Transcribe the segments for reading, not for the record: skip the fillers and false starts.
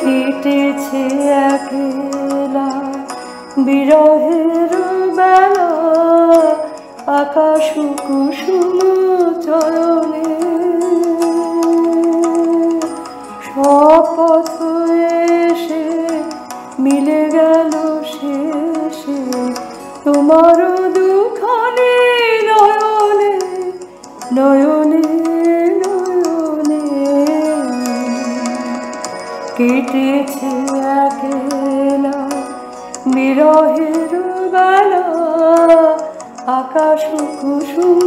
কেটেছে একলা বিরহের বেলা আকাশ কুসুম চরণে শপথ এসে মিলে গেল শেষে তোমার দুখানি নয়নে নয়নে নয়নে কেটেছে একলা বিরহের বেলা আকাশ কুসুম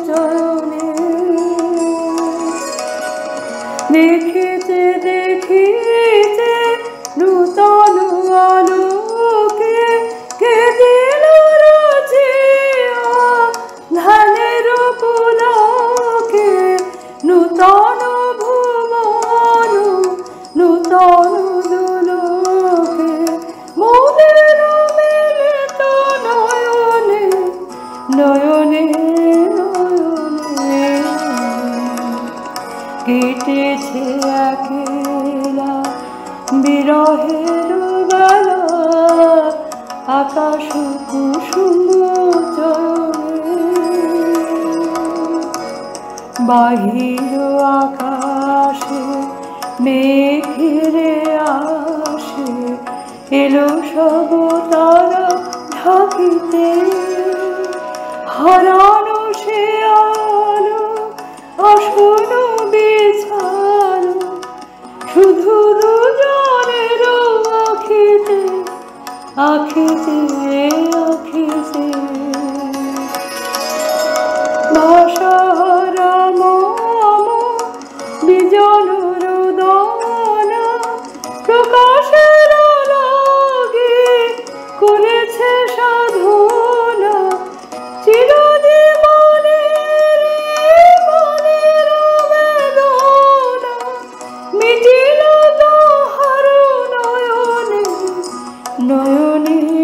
চরণে দেখিতে দেখিতে নূতন আলোকে কে দিল রচিয়া ধ্যানের পুলকে নূতন ভুবন নূতন দুলোকে মোদের মিলিত নয়নে নয়নে নয়নে কেটেছে একলা বিরহের বেলা আকাশ কুসুম চরণে বাহির আকাশে মেঘেরে আসে এলো সব তারা ঢাকিতে হারানো সে আলো আসন বিছানো শুধু দুজনের আখিতে আখিতে আখিতে ভাষাহারা মম বিজন রোদন প্রকাশের লাগি করেছে সাধনা চিরজীবনের মনের বেদনা মিটিল তাহার নয়নে নয়নে